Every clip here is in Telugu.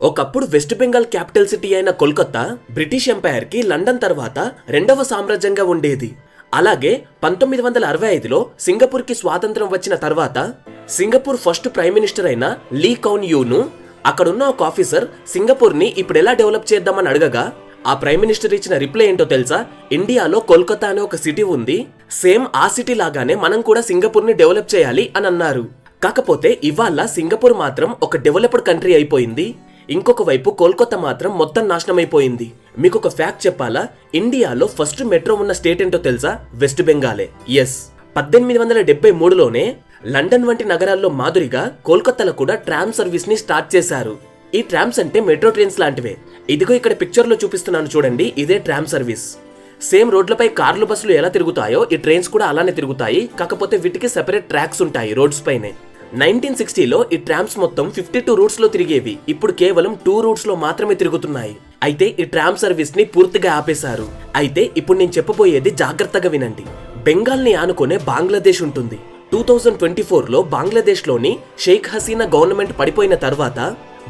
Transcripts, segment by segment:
ఒకప్పుడు వెస్ట్ బెంగాల్ క్యాపిటల్ సిటీ అయిన కోల్కతా బ్రిటిష్ ఎంపైర్ కి లండన్ తర్వాత రెండవ సామ్రాజ్యంగా ఉండేది. అలాగే 1965లో సింగపూర్ కి స్వాతంత్రం వచ్చిన తర్వాత సింగపూర్ ఫస్ట్ ప్రైమ్ మినిస్టర్ అయిన లీ కౌన్ యూను అక్కడున్న ఒక ఆఫీసర్ సింగపూర్ ని ఇప్పుడు ఎలా డెవలప్ చేద్దామని అడగగా ఆ ప్రైమ్ మినిస్టర్ ఇచ్చిన రిప్లై ఏంటో తెలుసా? ఇండియాలో కోల్కతా అనే ఒక సిటీ ఉంది, సేమ్ ఆ సిటీ లాగానే మనం కూడా సింగపూర్ ని డెవలప్ చేయాలి అని అన్నారు. కాకపోతే ఇవాళ సింగపూర్ మాత్రం ఒక డెవలప్డ్ కంట్రీ అయిపోయింది, ఇంకొక వైపు కోల్కతా మాత్రం మొత్తం నాశనం అయిపోయింది. మీకు ఒక ఫ్యాక్ట్ చెప్పాలా? ఇండియాలో ఫస్ట్ మెట్రో ఉన్న స్టేట్ ఏంటో తెలుసా? వెస్ట్ బెంగాలే. ఎస్, 1873లోనే లండన్ వంటి నగరాల్లో మాదిరిగా కోల్కతాలో కూడా ట్రామ్ సర్వీస్ ని స్టార్ట్ చేశారు. ఈ ట్రామ్స్ అంటే మెట్రో ట్రైన్స్ లాంటివే. ఇదిగో ఇక్కడ పిక్చర్ లో చూపిస్తున్నాను చూడండి, ఇదే ట్రామ్ సర్వీస్. సేమ్ రోడ్లపై కార్లు బస్సులు ఎలా తిరుగుతాయో ఈ ట్రైన్స్ కూడా అలానే తిరుగుతాయి, కాకపోతే వీటికి సెపరేట్ ట్రాక్స్ ఉంటాయి రోడ్స్ పైనే. 1960లో ఈ ట్రామ్స్ మొత్తం 52 రూట్స్ లో తిరిగేవి, ఇప్పుడు కేవలం 2 రూట్స్ లో మాత్రమే తిరుగుతున్నాయి. అయితే ఈ ట్రామ్ సర్వీస్ ని పూర్తిగా ఆపేశారు. అయితే ఇప్పుడు నేను చెప్పబోయేది జాగ్రత్తగా వినండి. బెంగాల్ ని ఆనుకునే బంగ్లాదేశ్ ఉంటుంది. 2024లో బంగ్లాదేశ్ లోని షేక్ హసీనా గవర్నమెంట్ పడిపోయిన తర్వాత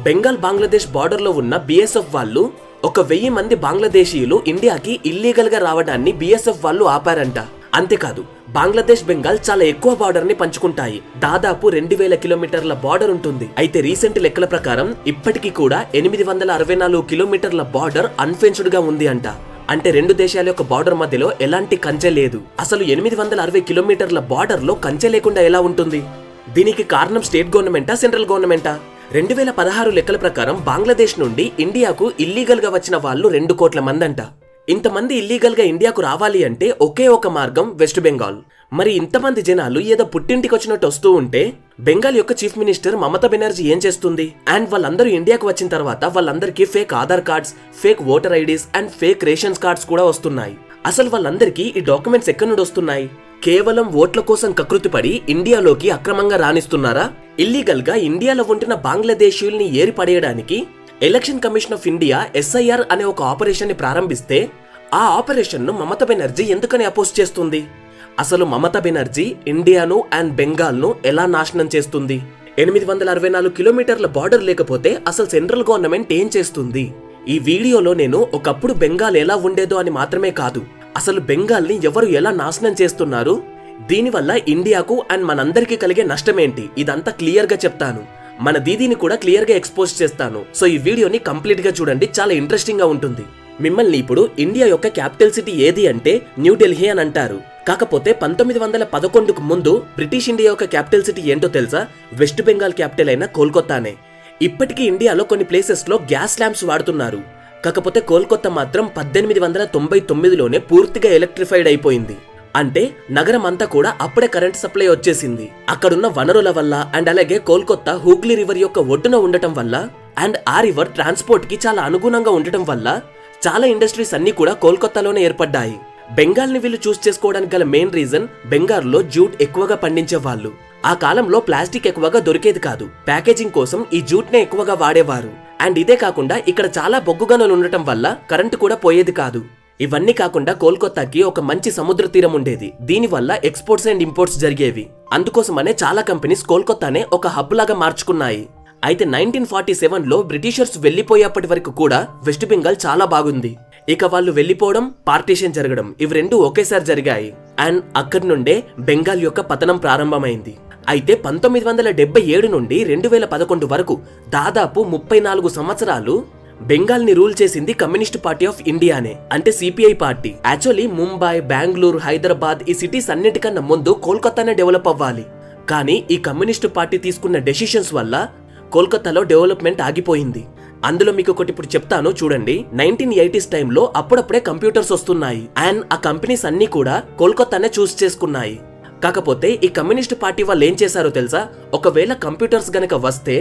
బెంగాల్ బంగ్లాదేశ్ బార్డర్ లో ఉన్న బిఎస్ఎఫ్ వాళ్ళు 1000 మంది బంగ్లాదేశీయులు ఇండియాకి ఇల్లీగల్ గా రావడాన్ని బిఎస్ఎఫ్ వాళ్ళు ఆపారంట. అంతేకాదు, బంగ్లాదేశ్ బెంగాల్ చాలా ఎక్కువ బార్డర్ ని పంచుకుంటాయి, దాదాపు 2000 కిలోమీటర్ల బార్డర్ ఉంటుంది. అయితే రీసెంట్ లెక్కల ప్రకారం ఇప్పటికీ కూడా 864 కిలోమీటర్ల బార్డర్ అన్ఫెన్స్డ్ గా ఉంది అంట. అంటే రెండు దేశాల యొక్క బార్డర్ మధ్యలో ఎలాంటి కంచె లేదు. అసలు 860 కిలోమీటర్ల బార్డర్ లో కంచె లేకుండా ఎలా ఉంటుంది? దీనికి కారణం స్టేట్ గవర్నమెంటా, సెంట్రల్ గవర్నమెంటా? 2016 లెక్కల ప్రకారం బంగ్లాదేశ్ నుండి ఇండియాకు ఇల్లీగల్ గా వచ్చిన వాళ్ళు 2 కోట్ల మంది అంట. ఇంతమంది ఇల్లీగల్ గా ఇండియాకు రావాలి అంటే ఒకే ఒక మార్గం వెస్ట్ బెంగాల్. మరి ఇంతమంది జనాలు ఏదో పుట్టింటికి వచ్చినట్టు వస్తూ ఉంటే బెంగాల్ యొక్క చీఫ్ మినిస్టర్ మమతా బెనర్జీ ఏం చేస్తుంది? అండ్ వాళ్ళందరూ ఇండియాకు వచ్చిన తర్వాత వాళ్ళందరికీ fake Aadhaar cards, fake voter IDs and fake rations cards కూడా వస్తున్నాయి. అసలు వాళ్ళందరికీ ఈ డాక్యుమెంట్స్ ఎక్కడి నుండి వస్తున్నాయి? కేవలం ఓట్ల కోసం కకృతిపడి ఇండియాలోకి అక్రమంగా రాణిస్తున్నారా? ఇల్లీగల్ గా ఇండియాలో ఉంటున్న బంగ్లాదేశీయుల్ని ఏరి పడేయడానికి election commission of India SIR అనే ఒక ఆపరేషన్ ని ప్రారంభిస్తే ఆ ఆపరేషన్ ను మమతా బెనర్జీ ఎందుకని అపోజ్ చేస్తుంది? అసలు మమతా బెనర్జీ ఇండియాను అండ్ బెంగాల్ ను ఎలా నాశనం చేస్తుంది? 864 కిలోమీటర్ల బార్డర్ లేకపోతే అసలు సెంట్రల్ గవర్నమెంట్ ఏం చేస్తుంది? ఈ వీడియోలో నేను ఒకప్పుడు బెంగాల్ ఎలా ఉండేదో అని మాత్రమే కాదు, అసలు బెంగాల్ ని ఎవరు ఎలా నాశనం చేస్తున్నారు, దీనివల్ల ఇండియాకు అండ్ మనందరికీ కలిగే నష్టమేంటి, ఇదంతా క్లియర్ గా చెప్తాను. మన దీదీని కూడా క్లియర్ గా ఎక్స్పోజ్ చేస్తాను. సో ఈ వీడియోని కంప్లీట్ గా చూడండి, చాలా ఇంట్రెస్టింగ్ గా ఉంటుంది. మిమ్మల్ని ఇప్పుడు ఇండియా యొక్క క్యాపిటల్ సిటీ ఏది అంటే న్యూఢిల్లీ అని అంటారు. కాకపోతే 1911కు ముందు బ్రిటిష్ ఇండియా యొక్క క్యాపిటల్ సిటీ ఏంటో తెలుసా? వెస్ట్ బెంగాల్ క్యాపిటల్ అయిన కోల్కతానే. ఇప్పటికీ ఇండియాలో కొన్ని ప్లేసెస్ లో గ్యాస్ ల్యాంప్స్ వాడుతున్నారు, కాకపోతే కోల్కతా మాత్రం 1899లోనే పూర్తిగా ఎలక్ట్రిఫైడ్ అయిపోయింది. అంటే నగరం అంతా కూడా అప్పుడే కరెంట్ సప్లై వచ్చేసింది. అక్కడున్న వనరుల వల్ల అండ్ అలాగే కోల్కతా హూగ్లీ రివర్ యొక్క ఒడ్డున ఉండటం వల్ల అండ్ ఆ రివర్ ట్రాన్స్పోర్ట్ కి చాలా అనుగుణంగా ఉండటం వల్ల చాలా ఇండస్ట్రీస్ అన్ని కూడా కోల్కతాలోనే ఏర్పడ్డాయి. బెంగాల్ ని వీళ్ళు చూస్ చేసుకోవడానికి గల మెయిన్ రీజన్, బెంగాల్లో జూట్ ఎక్కువగా పండించే వాళ్ళు. ఆ కాలంలో ప్లాస్టిక్ ఎక్కువగా దొరికేది కాదు, ప్యాకేజింగ్ కోసం ఈ జూట్ నే ఎక్కువగా వాడేవారు. అండ్ ఇదే కాకుండా ఇక్కడ చాలా బొగ్గు గనులు ఉండటం వల్ల కరెంటు కూడా పోయేది కాదు. ఇవన్నీ కాకుండా కోల్కతాకి ఒక మంచి సముద్ర తీరం ఉండేది, దీనివల్ల ఎక్స్పోర్ట్స్ అండ్ ఇంపోర్ట్స్ జరిగేవి. అందుకోసమనే చాలా కంపెనీస్ కోల్కతానే ఒక హబ్ లాగా మార్చుకున్నాయి. అయితే 1947లో బ్రిటిషర్స్ వెళ్లిపోయేప్పటి వరకు కూడా వెస్ట్ బెంగాల్ చాలా బాగుంది. ఇక వాళ్ళు వెళ్లిపోవడం, పార్టీషన్ జరగడం, ఇవి రెండు ఒకేసారి జరిగాయి. అండ్ అక్కడి నుండే బెంగాల్ యొక్క పతనం ప్రారంభమైంది. అయితే 1977 నుండి 2011 వరకు దాదాపు 34 సంవత్సరాలు బెంగాల్ ని రూల్ చేసింది కమ్యూనిస్ట్ పార్టీ ఆఫ్ ఇండియానే, అంటే CPI party. Actually Mumbai, Bengaluru, Hyderabad ఈ సిటీస్ అన్నిటికన్నా ముందు కోల్కతానే డెవలప్ అవ్వాలి. కానీ ఈ కమ్యూనిస్ట్ పార్టీ తీసుకున్న డెసిషన్స్ వల్ల కోల్కతాలో డెవలప్మెంట్ ఆగిపోయింది. అందులో మీకు ఒకటి ఇప్పుడు చెప్తాను చూడండి. 1980s టైంలో అప్పుడప్పుడే కంప్యూటర్స్ వస్తున్నాయి అండ్ ఆ కంపెనీస్ అన్ని కూడా కోల్కతానే చూస్ చేసుకున్నాయి. కాకపోతే ఈ కమ్యూనిస్ట్ పార్టీ వాళ్ళు ఏం చేశారో తెలుసా? ఒకవేళ కంప్యూటర్స్ గనక వస్తే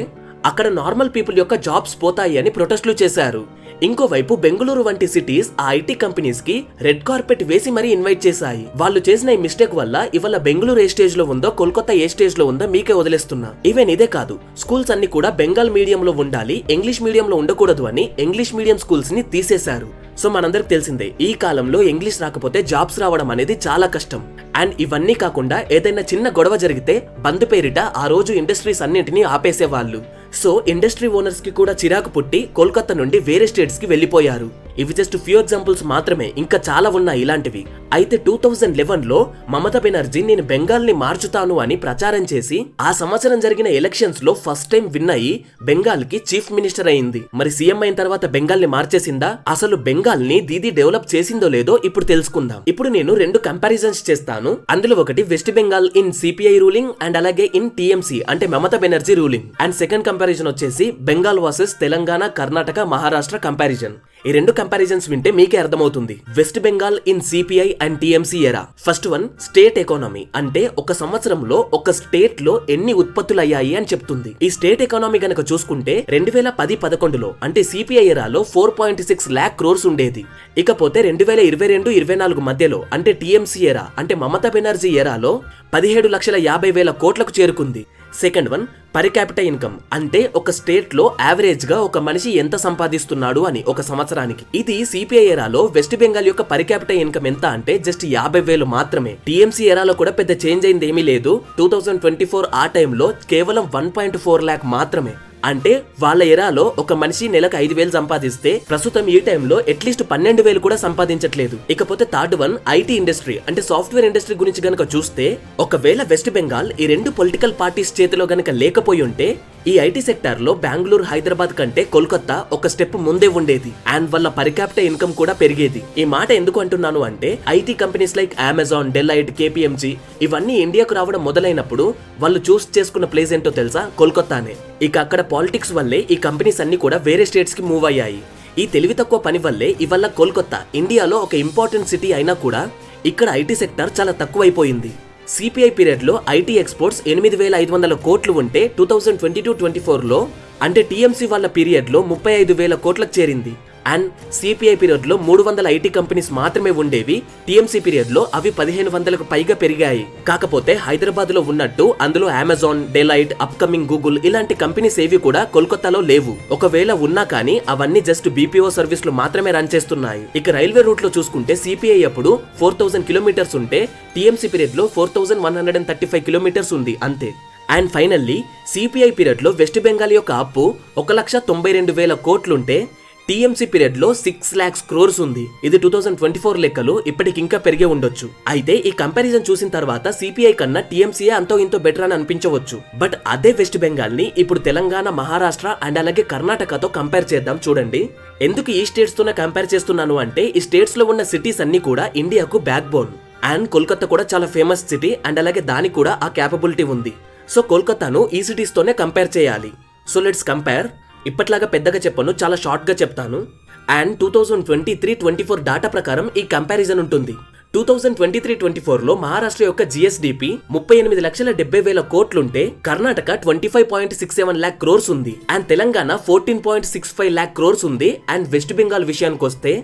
అక్కడ నార్మల్ పీపుల్ యొక్క జాబ్స్ పోతాయి అని ప్రొటెస్ట్లు చేశారు. ఇంకోవైపు బెంగళూరు వంటి సిటీస్ ఆ IT కంపెనీస్ కి రెడ్ కార్పెట్ వేసి మరీ ఇన్వైట్ చేశాయి. వాళ్ళు చేసిన ఈ మిస్టేక్ వల్ల ఇవాళ బెంగళూరు ఏ స్టేజ్ లో ఉందో, కోల్కతా ఏ స్టేజ్ లో ఉందో మీకే వదిలేస్తున్నా. ఈవెన్ ఇదే కాదు, స్కూల్స్ అన్ని కూడా బెంగాల్ మీడియం లో ఉండాలి, ఇంగ్లీష్ మీడియం లో ఉండకూడదు అని ఇంగ్లీష్ మీడియం స్కూల్స్ ని తీసేశారు. సో మనందరికి తెలిసిందే, ఈ కాలంలో ఇంగ్లీష్ రాకపోతే జాబ్స్ రావడం అనేది చాలా కష్టం. అండ్ ఇవన్నీ కాకుండా ఏదైనా చిన్న గొడవ జరిగితే బంద్ పేరిట ఆ రోజు ఇండస్ట్రీస్ అన్నింటినీ ఆపేసేవాళ్ళు. సో ఇండస్ట్రీ ఓనర్స్ కి కూడా చిరాకు పుట్టి కోల్కతా నుండి వేరే స్టేట్స్ కి వెళ్లిపోయారు. ఇవి జస్ట్ ఫ్యూ ఎగ్జాంపుల్స్ మాత్రమే, ఇంకా చాలా ఉన్నాయి ఇలాంటివి. అయితే 2011లో మమతా బెనర్జీ నేను బెంగాల్ ని మార్చుతాను అని ప్రచారం చేసి ఆ సంవత్సరం జరిగిన ఎలక్షన్స్ లో ఫస్ట్ టైం విన్ అయ్యి బెంగాల్ కి చీఫ్ మినిస్టర్ అయింది. మరి సీఎం అయిన తర్వాత బెంగాల్ ని మార్చేసిందా? అసలు బెంగాల్ ని దీదీ డెవలప్ చేసిందో లేదో ఇప్పుడు తెలుసుకుందాం. ఇప్పుడు నేను 2 కంపారిజన్స్ చేస్తాను. అందులో ఒకటి west Bengal in CPI ruling and అలాగే ఇన్ టీఎంసీ అంటే Mamata Banerjee ruling. And second comparison వచ్చేసి బెంగాల్ వర్సెస్ తెలంగాణ, కర్ణాటక, మహారాష్ట్ర కంపారిజన్. ఈ 2 కంపారిజన్స్ వింటే మీకే అర్థమవుతుంది west Bengal in CPI and TMC ఎరా. ఫస్ట్ వన్ స్టేట్ ఎకానమీ, అంటే ఒక సంవత్సరంలో ఒక స్టేట్ లో ఎన్ని ఉత్పత్తులు అయ్యాయి అని చెప్తుంది. ఈ స్టేట్ ఎకానమీ గనక చూసుకుంటే 2010-11లో అంటే సిపిఐ ఎరాలో 4.6 lakh crores ఉండేది. ఇకపోతే 2022-24 మధ్యలో అంటే టీఎంసీ ఎరా అంటే మమతా బెనర్జీ ఎరాలో 17,50,000 కోట్లకు చేరుకుంది. Second one per capital income, అంటే ఒక స్టేట్ లో యావరేజ్ గా ఒక మనిషి ఎంత సంపాదిస్తున్నాడు అని ఒక సంవత్సరానికి. ఇది సిపిఐ ఎరాలో వెస్ట్ బెంగాల్ యొక్క పర్ క్యాపిటల్ ఇన్కమ్ ఎంత అంటే జస్ట్ 50,000 మాత్రమే. టీఎంసీ ఎరాలో కూడా పెద్ద చేంజ్ అయింది ఏమీ లేదు. 2024 ఆ టైంలో కేవలం 1.4 lakh మాత్రమే. అంటే వాళ్ళ ఎరాలో ఒక మనిషి నెలకు 5,000 సంపాదిస్తే ప్రస్తుతం ఈ టైంలో అట్లీస్ట్ 12,000 కూడా సంపాదించట్లేదు. ఇకపోతే థర్డ్ వన్ ఐటీ ఇండస్ట్రీ అంటే సాఫ్ట్వేర్ ఇండస్ట్రీ గురించి గనక చూస్తే ఒకవేళ వెస్ట్ బెంగాల్ ఈ 2 పొలిటికల్ పార్టీస్ చేతిలో గనక లేకపోయి ఉంటే ఈ ఐటీ సెక్టార్ లో బెంగళూరు, హైదరాబాద్ కంటే కోల్కతా ఒక స్టెప్ ముందే ఉండేది. అండ్ వాళ్ళ పర్ క్యాపిటల్ ఇన్కమ్ కూడా పెరిగేది. ఈ మాట ఎందుకు అంటున్నాను అంటే IT companies like Amazon, Delight, KPMG ఇవన్నీ ఇండియాకు రావడం మొదలైనప్పుడు వాళ్ళు చూస్ చేసుకున్న ప్లేస్ ఏంటో తెలుసా? కోల్కతానే. ఇక అక్కడ పాలిటిక్స్ వల్లే ఈ కంపెనీస్ అన్ని కూడా వేరే స్టేట్స్ కి మూవ్ అయ్యాయి. ఈ తెలివి తక్కువ పని వల్లే ఇవాళ కోల్కతా ఇండియాలో ఒక ఇంపార్టెంట్ సిటీ అయినా కూడా ఇక్కడ ఐటీ సెక్టార్ చాలా తక్కువైపోయింది. సిపిఐ పీరియడ్ లో ఐటీ ఎక్స్పోర్ట్స్ 8,500 కోట్లు ఉంటే 2022-24లో అంటే టీఎంసీ వాళ్ళ పీరియడ్ లో 35,000 కోట్లకు చేరింది. అండ్ సిపిఐ పీరియడ్ లో 300 ఐటీ కంపెనీస్ మాత్రమే ఉండేవి. టీఎంసీ పీరియడ్ లో అవి 1,500కు పైగా పెరిగాయి. కాకపోతే హైదరాబాద్ లో ఉన్నట్టు అందులో అమెజాన్, డెలైట్, అప్కమింగ్ గూగుల్ ఇలాంటి కంపెనీస్ ఏవి కూడా కోల్కతాలో లేవు. ఒకవేళ ఉన్నా కానీ అవన్నీ జస్ట్ బీపీఓ సర్వీస్లు మాత్రమే రన్ చేస్తున్నాయి. ఇక రైల్వే రూట్ లో చూసుకుంటే సిపిఐ అప్పుడు 4,000 కిలోమీటర్స్ ఉంటే టీఎంసీ పీరియడ్ లో 4,135 కిలోమీటర్స్ ఉంది అంతే. అండ్ ఫైనల్లీ సిపిఐ పీరియడ్ లో వెస్ట్ బెంగాల్ యొక్క అప్పు 1,92,000 కోట్లుంటే టీఎంసీ పీరియడ్ లో 6 lakhs crores ఉంది. ఇది 2024 లెక్కలు, ఇప్పటికి ఇంకా పెరిగే ఉండొచ్చు. అయితే ఈ కంపారిజన్ చూసిన తర్వాత సిపిఐ కన్నా టీఎంసీఏ అంతో ఇంతో బెటర్ అని అనిపించవచ్చు. బట్ అదే వెస్ట్ బెంగాల్ ని ఇప్పుడు తెలంగాణ, మహారాష్ట్ర అండ్ అలాగే కర్ణాటకతో కంపేర్ చేద్దాం. చూడండి ఎందుకు ఈ స్టేట్స్ తోనే కంపేర్ చేస్తున్నాను అంటే ఈ స్టేట్స్ లో ఉన్న సిటీస్ అన్ని కూడా ఇండియాకు బ్యాక్ బోన్. అండ్ కోల్కతా కూడా చాలా ఫేమస్ సిటీ అండ్ అలాగే దానికి కూడా ఆ క్యాపబిలిటీ ఉంది. సో కోల్కతాను ఈ సిటీస్ తోనే కంపేర్ చేయాలి. So let's compare. ఇప్పట్లాగా పెద్దగా చెప్పను, చాలా షార్ట్ గా చెప్తాను. అండ్ 2023-24 డాటా ప్రకారం ఈ కంపారిజన్ ఉంటుంది. 2023-24లో మహారాష్ట్ర యొక్క జిఎస్డిపి 38,70,000 కోట్లుంటే కర్ణాటక 25.67 lakh crores ఉంది. అండ్ తెలంగాణ 14.65 lakh crores ఉంది. అండ్ వెస్ట్ బెంగాల్ విషయానికి వస్తే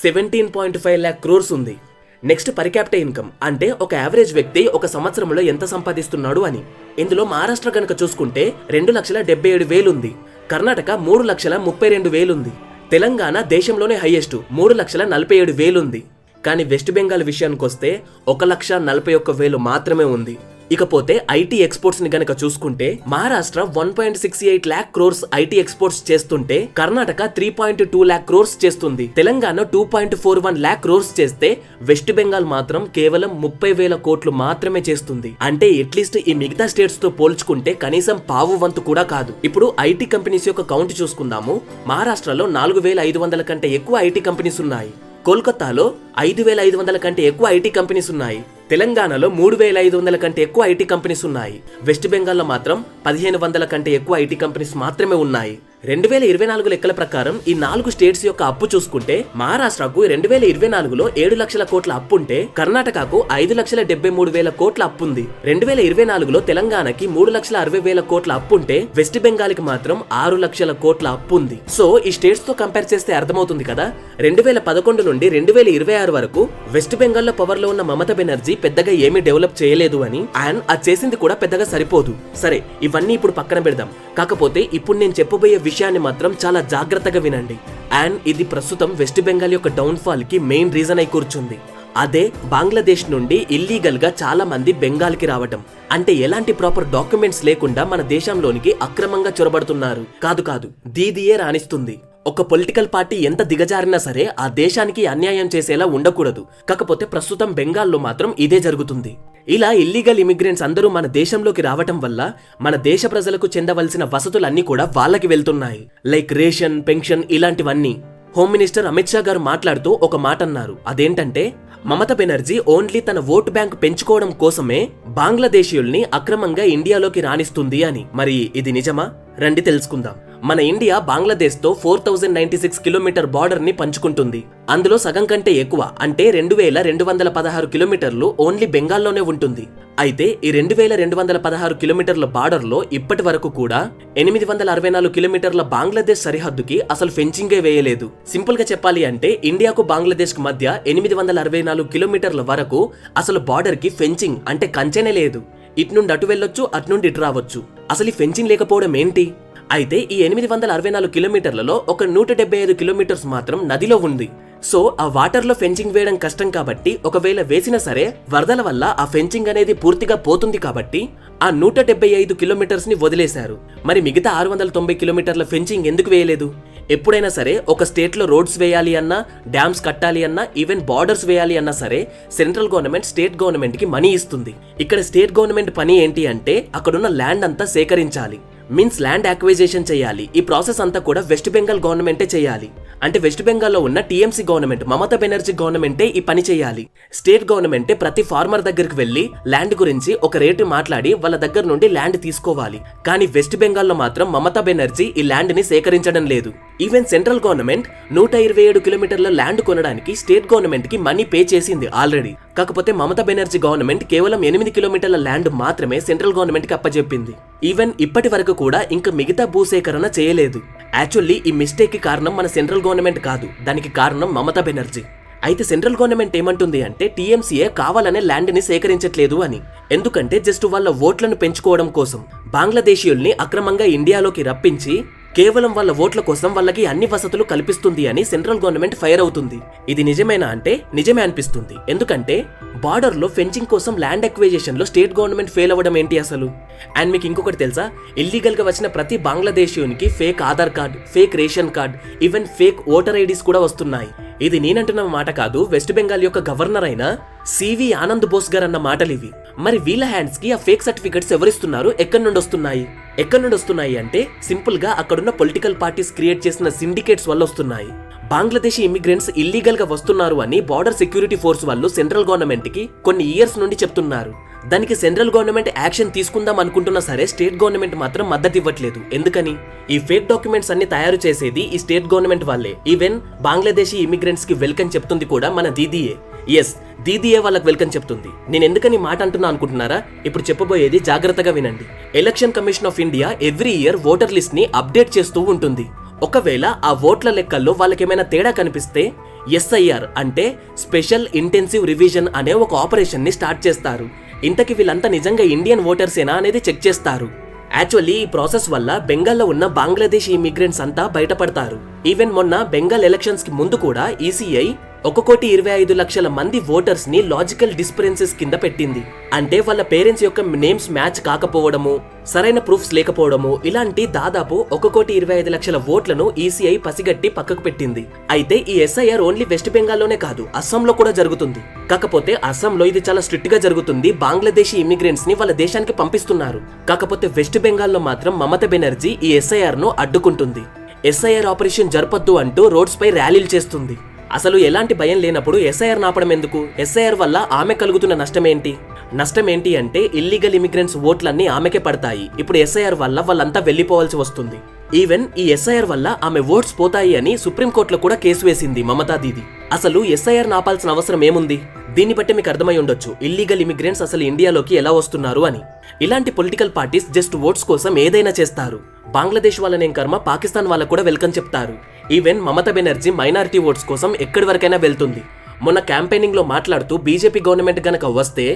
17.5 lakh crores ఉంది. నెక్స్ట్ పర్ క్యాపిటల్ ఇన్కమ్ అంటే ఒక యావరేజ్ వ్యక్తి ఒక సంవత్సరంలో ఎంత సంపాదిస్తున్నాడు అని. ఇందులో మహారాష్ట్ర గనక చూసుకుంటే 2,77,000 ఉంది. కర్ణాటక 3,32,000 ఉంది. తెలంగాణ దేశంలోనే హైయెస్ట్ 3,47,000 ఉంది. కానీ వెస్ట్ బెంగాల్ విషయానికి వస్తే 1,41,000 మాత్రమే ఉంది. ఇకపోతే ఐటీ ఎక్స్పోర్ట్స్ ని గనక చూసుకుంటే Maharashtra 1.68 lakh crores IT exports చేస్తుంటే కర్ణాటక 3.2 lakh crores చేస్తుంది. తెలంగాణ 2.41 lakh crores చేస్తే వెస్ట్ బెంగాల్ మాత్రం కేవలం 30,000 కోట్లు మాత్రమే చేస్తుంది. అంటే అట్లీస్ట్ ఈ మిగతా స్టేట్స్ తో పోల్చుకుంటే కనీసం పావు వంతు కూడా కాదు. ఇప్పుడు ఐటీ కంపెనీస్ యొక్క కౌంట్ చూసుకుందాము. మహారాష్ట్రలో 4,500 కంటే ఎక్కువ ఐటీ కంపెనీస్ ఉన్నాయి. కోల్కతాలో 5,500 కంటే ఎక్కువ ఐటీ కంపెనీస్ ఉన్నాయి. తెలంగాణలో 3,500 కంటే ఎక్కువ ఐటీ కంపెనీస్ ఉన్నాయి. వెస్ట్ బెంగాల్లో మాత్రం 1,500 కంటే ఎక్కువ ఐటీ కంపెనీస్ మాత్రమే ఉన్నాయి. 2024 లెక్కల ప్రకారం ఈ 4 స్టేట్స్ యొక్క అప్పు చూసుకుంటే మహారాష్ట్రకు 2024లో 7 లక్షల కోట్ల అప్పు ఉంటే కర్ణాటకకు 5,73,000 కోట్ల అప్పు ఉంది. 2024లో తెలంగాణకి 3,60,000 కోట్ల అప్పు ఉంటే వెస్ట్ బెంగాల్ కి మాత్రం 6 లక్షల కోట్ల అప్పు ఉంది. సో ఈ స్టేట్స్ తో కంపేర్ చేస్తే అర్థమవుతుంది కదా. 2011 నుండి 2026 వరకు వెస్ట్ బెంగాల్లో పవర్ లో ఉన్న మమతా బెనర్జీ పెద్దగా ఏమీ డెవలప్ చేయలేదు అని. అండ్ అది చేసింది కూడా పెద్దగా సరిపోదు. సరే ఇవన్నీ ఇప్పుడు పక్కన పెడదాం. కాకపోతే ఇప్పుడు నేను చెప్పబోయే విషయాన్ని మాత్రం చాలా జాగ్రత్తగా వినండి. అండ్ ఇది ప్రస్తుతం వెస్ట్ బెంగాల్ యొక్క డౌన్ ఫాల్ కి మెయిన్ రీజన్ అయి కూర్చుంది. అదే బంగ్లాదేశ్ నుండి ఇల్లీగల్ గా చాలా మంది బెంగాల్కి రావటం. అంటే ఎలాంటి ప్రాపర్ డాక్యుమెంట్స్ లేకుండా మన దేశంలోనికి అక్రమంగా చొరబడుతున్నారు. కాదు దీదియే రాణిస్తుంది. ఒక పొలిటికల్ పార్టీ ఎంత దిగజారినా సరే ఆ దేశానికి అన్యాయం చేసేలా ఉండకూడదు. కాకపోతే ప్రస్తుతం బెంగాల్లో మాత్రం ఇదే జరుగుతుంది. ఇలా ఇల్లీగల్ ఇమిగ్రెంట్స్ అందరూ మన దేశంలోకి రావటం వల్ల మన దేశ ప్రజలకు చెందవలసిన వసతులన్నీ కూడా వాళ్ళకి వెళ్తున్నాయి. లైక్ రేషన్, పెన్షన్ ఇలాంటివన్నీ. హోమ్ మినిస్టర్ అమిత్ షా గారు మాట్లాడుతూ ఒక మాట అన్నారు. అదేంటంటే మమతా బెనర్జీ ఓన్లీ తన ఓటు బ్యాంక్ పెంచుకోవడం కోసమే బంగ్లాదేశీయుల్ని అక్రమంగా ఇండియాలోకి రాణిస్తుంది అని. మరి ఇది నిజమా? రండి తెలుసుకుందాం. మన ఇండియా బంగ్లాదేశ్ తో 4096 కిలోమీటర్ బార్డర్ ని పంచుకుంటుంది. అందులో సగం కంటే ఎక్కువ అంటే 2216 కిలోమీటర్లు ఓన్లీ బెంగాల్లోనే ఉంటుంది. అయితే ఈ 2216 కిలోమీటర్ల బార్డర్ లో ఇప్పటి వరకు కూడా 864 కిలోమీటర్ల బంగ్లాదేశ్ సరిహద్దుకి అసలు ఫెన్సింగే వేయలేదు. సింపుల్ గా చెప్పాలి అంటే ఇండియాకు బంగ్లాదేశ్ కు మధ్య 864 కిలోమీటర్ల వరకు అసలు బార్డర్ కి ఫెన్సింగ్ అంటే కంచెనే లేదు. ఇటు నుండి అటు వెళ్ళొచ్చు, అటు నుండి ఇటు రావచ్చు. అసలు ఈ ఫెన్సింగ్ లేకపోవడం ఏంటి? అయితే ఈ 864 కిలోమీటర్లలో ఒక 175 కిలోమీటర్స్ మాత్రం నదిలో ఉంది. సో ఆ వాటర్ లో ఫెన్సింగ్ వేయడం కష్టం కాబట్టి, ఒకవేళ వేసినా సరే వరదల వల్ల ఆ ఫెన్సింగ్ అనేది పూర్తిగా పోతుంది కాబట్టి ఆ 175 కిలోమీటర్స్ ని వదిలేశారు. మరి మిగతా 690 కిలోమీటర్ల ఫెన్సింగ్ ఎందుకు వేయలేదు? ఎప్పుడైనా సరే ఒక స్టేట్ లో రోడ్స్ వేయాలి అన్నా, డ్యామ్స్ కట్టాలి అన్నా, ఈవెన్ బార్డర్స్ వేయాలి అన్నా సరే సెంట్రల్ గవర్నమెంట్ స్టేట్ గవర్నమెంట్ కి మనీ ఇస్తుంది. ఇక్కడ స్టేట్ గవర్నమెంట్ పని ఏంటి అంటే అక్కడున్న ల్యాండ్ అంతా సేకరించాలి. మీన్స్ ల్యాండ్ యాక్విజిషన్ చేయాలి. ఈ ప్రాసెస్ అంతా కూడా వెస్ట్ బెంగాల్ గవర్నమెంటే చేయాలి. అంటే వెస్ట్ బెంగాల్లో ఉన్న టీఎంసీ గవర్నమెంట్, మమతా బెనర్జీ గవర్నమెంటే ఈ పని చేయాలి. స్టేట్ గవర్నమెంటే ప్రతి ఫార్మర్ దగ్గరికి వెళ్లి ల్యాండ్ గురించి ఒక రేటు మాట్లాడి వాళ్ళ దగ్గర నుండి ల్యాండ్ తీసుకోవాలి. కానీ వెస్ట్ బెంగాల్లో మాత్రం మమతా బెనర్జీ ఈ ల్యాండ్ ని సేకరించడం లేదు. ఈవెన్ సెంట్రల్ గవర్నమెంట్ 127 కిలోమీటర్ల ల్యాండ్ కొనడానికి స్టేట్ గవర్నమెంట్ కి మనీ పే చేసింది ఆల్రెడీ. కాకపోతే మమతా బెనర్జీ గవర్నమెంట్ కేవలం 8 కిలోమీటర్ల ల్యాండ్ మాత్రమే సెంట్రల్ గవర్నమెంట్ కి అప్పచెప్పింది. ఈవెన్ ఇప్పటి వరకు కూడా ఇంకా మిగతా భూసేకరణ చేయలేదు. యాక్చువల్లీ ఈ మిస్టేక్ కి కారణం మన సెంట్రల్ గవర్నమెంట్ కాదు, దానికి కారణం మమతా బెనర్జీ. అయితే సెంట్రల్ గవర్నమెంట్ ఏమంటుంది అంటే టీఎంసీఏ కావాలనే ల్యాండ్ ని సేకరించట్లేదు అని. ఎందుకంటే జస్ట్ వాళ్ళ ఓట్లను పెంచుకోవడం కోసం బంగ్లాదేశీయుల్ని అక్రమంగా ఇండియాలోకి రప్పించి కేవలం వాళ్ళ ఓట్ల కోసం వాళ్ళకి అన్ని వసతులు కల్పిస్తుంది అని సెంట్రల్ గవర్నమెంట్ ఫైర్ అవుతుంది. ఇది నిజమేనా అంటే నిజమే అనిపిస్తుంది. ఎందుకంటే బార్డర్ లో ఫెన్సింగ్ కోసం ల్యాండ్ అక్విజిషన్ లో స్టేట్ గవర్నమెంట్ ఫెయిల్ అవ్వడం ఏంటి అసలు? అండ్ మీకు ఇంకొకటి తెలుసా? ఇల్లీగల్ గా వచ్చిన ప్రతి బంగ్లాదేశీయునికి fake Aadhaar card, fake ration card, even fake voter IDs కూడా వస్తున్నాయి. ఇది నేనంటున్న మాట కాదు, వెస్ట్ బెంగాల్ యొక్క గవర్నర్ అయిన సివి ఆనంద్ బోస్ గారు అన్న మాటలు ఇవి. మరి వీళ్ళ హ్యాండ్స్ కి ఆ ఫేక్ సర్టిఫికెట్స్ ఎవరిస్తున్నారు? ఎక్కడి నుండి వస్తున్నాయి అంటే సింపుల్ గా అక్కడున్న పొలిటికల్ పార్టీస్ క్రియేట్ చేసిన సిండికేట్స్ వల్ల వస్తున్నాయి. బంగ్లాదేశీ ఇమిగ్రెంట్స్ ఇల్లీగల్ గా వస్తున్నారు అని బార్డర్ సెక్యూరిటీ ఫోర్స్ వాళ్ళు సెంట్రల్ గవర్నమెంట్ కి కొన్ని ఇయర్స్ నుండి చెప్తున్నారు. దానికి సెంట్రల్ గవర్నమెంట్ యాక్షన్ తీసుకుందాం అనుకుంటున్నా సరే స్టేట్ గవర్నమెంట్ మాత్రం మద్దతు ఇవ్వట్లేదు. ఎందుకని? ఈ ఫేక్ డాక్యుమెంట్స్ అన్ని తయారు చేసేది ఈ స్టేట్ గవర్నమెంట్ వాళ్ళే. ఈవెన్ బంగ్లాదేశీ ఇమిగ్రెంట్స్ కి వెల్కమ్ చెప్తుంది కూడా మన దీదీయే. ఎస్, దీదీయే వాళ్ళకి వెల్కమ్ చెప్తుంది. నేను ఎందుకని మాట అంటున్నా అనుకుంటున్నారా? ఇప్పుడు చెప్పబోయేది జాగ్రత్తగా వినండి. Election commission of India every year voter list ని అప్డేట్ చేస్తూ ఉంటుంది. ఒకవేళ ఆ ఓట్ల లెక్కల్లో వాళ్ళకేమైనా తేడా కనిపిస్తే ఎస్ఐఆర్ అంటే స్పెషల్ ఇంటెన్సివ్ రివిజన్ అనే ఒక ఆపరేషన్ ని స్టార్ట్ చేస్తారు. ఇంతకీ వీళ్ళంతా నిజంగా ఇండియన్ ఓటర్సేనా అనేది చెక్ చేస్తారు. యాక్చువల్లీ ఈ ప్రాసెస్ వల్ల బెంగాల్లో ఉన్న బంగ్లాదేశీ ఇమిగ్రెంట్స్ అంతా బయటపడతారు. ఈవెన్ మొన్న బెంగాల్ ఎలక్షన్స్ కి ముందు కూడా ఈసీఐ 1,25,00,000 మంది ఓటర్స్ ని లాజికల్ డిస్పరెన్సెస్ కింద పెట్టింది. అంటే వాళ్ళ పేరెంట్స్ యొక్క నేమ్స్ మ్యాచ్ కాకపోవడము, సరైన ప్రూఫ్స్ లేకపోవడము, ఇలాంటి దాదాపు 1,25,00,000 ఓట్లను ఈసీఐ పసిగట్టి పక్కకు పెట్టింది. అయితే ఈ ఎస్ఐఆర్ ఓన్లీ వెస్ట్ బెంగాల్లోనే కాదు, అస్సాంలో కూడా జరుగుతుంది. కాకపోతే అస్సాంలో ఇది చాలా స్ట్రిక్ట్ గా జరుగుతుంది. బంగ్లాదేశీ ఇమిగ్రెంట్స్ ని వాళ్ళ దేశానికి పంపిస్తున్నారు. కాకపోతే వెస్ట్ బెంగాల్లో మాత్రం మమతా బెనర్జీ ఈ ఎస్ఐఆర్ ను అడ్డుకుంటుంది. ఎస్ఐఆర్ ఆపరేషన్ జరపొద్దు అంటూ రోడ్స్ పై ర్యాలీలు చేస్తుంది. అసలు ఎలాంటి భయం లేనప్పుడు ఎస్ఐఆర్ నాపడం ఎందుకు? ఎస్ఐఆర్ వల్ల ఆమె కలుగుతున్న నష్టం ఏంటి అంటే ఇల్లీగల్ ఇమిగ్రెంట్స్ ఓట్లన్నీ ఆమెకే పడతాయి. ఇప్పుడు ఎస్ఐఆర్ వల్ల వాళ్ళంతా వెళ్లిపోవాల్సి వస్తుంది. ఈవెన్ ఈ ఎస్ఐఆర్ వల్ల ఆమె ఓట్స్ పోతాయి అని సుప్రీంకోర్టులో కూడా కేసు వేసింది మమతా దీది. అసలు ఎస్ఐఆర్ నాపాల్సిన అవసరం ఏముంది? దీన్ని బట్టి మీకు అర్థమై ఉండొచ్చు ఇల్లీగల్ ఇమిగ్రెంట్స్ అసలు ఇండియాలోకి ఎలా వస్తున్నారు అని. ఇలాంటి పొలిటికల్ పార్టీస్ జస్ట్ ఓట్స్ కోసం ఏదైనా చేస్తారు. బంగ్లాదేశ్ వాళ్ళనేం కర్మ, పాకిస్తాన్ వాళ్ళకు కూడా వెల్కమ్ చెప్తారు. Even Mamata Banerjee minority votes కోసం ఎక్కడి వరకైనా వెళ్తుంది. మొన్న క్యాంపెయినింగ్ లో మాట్లాడుతూ బీజేపీ గవర్నమెంట్ గనక వస్తే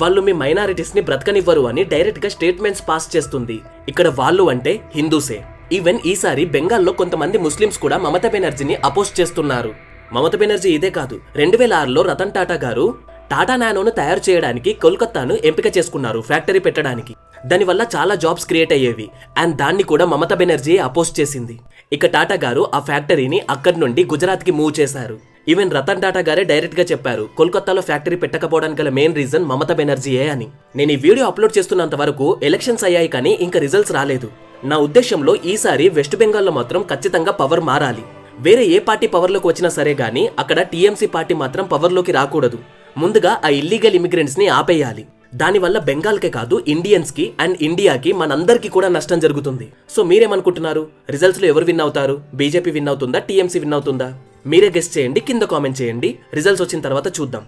వాళ్ళు మీ మైనారిటీస్ ని బ్రతకనివ్వరు అని డైరెక్ట్ గా స్టేట్మెంట్స్ పాస్ చేస్తుంది. ఇక్కడ వాళ్ళు అంటే హిందూసే. ఈవెన్ ఈసారి బెంగాల్లో కొంతమంది ముస్లిమ్స్ కూడా మమతా బెనర్జీని అపోజ్ చేస్తున్నారు. మమతా బెనర్జీ ఇదే కాదు, 2006లో రతన్ టాటా గారు టాటా నానోను తయారు చేయడానికి కోల్కతాను ఎంపిక చేసుకున్నారు ఫ్యాక్టరీ పెట్టడానికి. దానివల్ల చాలా జాబ్స్ క్రియేట్ అయ్యేవి అండ్ దాన్ని కూడా మమతా బెనర్జీ అపోజ్ చేసింది. ఇక టాటా గారు ఆ ఫ్యాక్టరీని అక్కడి నుండి గుజరాత్కి మూవ్ చేశారు. ఈవెన్ రతన్ టాటా గారే డైరెక్ట్ గా చెప్పారు కోల్కతాలో ఫ్యాక్టరీ పెట్టకపోవడానికి గల మెయిన్ రీజన్ మమతా బెనర్జీయే అని. నేను ఈ వీడియో అప్లోడ్ చేస్తున్నంత వరకు ఎలక్షన్స్ అయ్యాయి కానీ ఇంకా రిజల్ట్స్ రాలేదు. నా ఉద్దేశంలో ఈసారి వెస్ట్ బెంగాల్లో మాత్రం ఖచ్చితంగా పవర్ మారాలి. వేరే ఏ పార్టీ పవర్లోకి వచ్చినా సరే గానీ అక్కడ టీఎంసీ పార్టీ మాత్రం పవర్లోకి రాకూడదు. ముందుగా ఆ ఇల్లీగల్ ఇమిగ్రెంట్స్ ని ఆపేయాలి. దానివల్ల బెంగాల్కే కాదు ఇండియన్స్ కి అండ్ ఇండియాకి మనందరికీ కూడా నష్టం జరుగుతుంది. సో మీరేమనుకుంటున్నారు? రిజల్ట్స్ లో ఎవరు విన్ అవుతారు? బీజేపీ విన్ అవుతుందా? టీఎంసీ విన్ అవుతుందా? మీరే గెస్ చేయండి, కింద కామెంట్ చేయండి. రిజల్ట్స్ వచ్చిన తర్వాత చూద్దాం.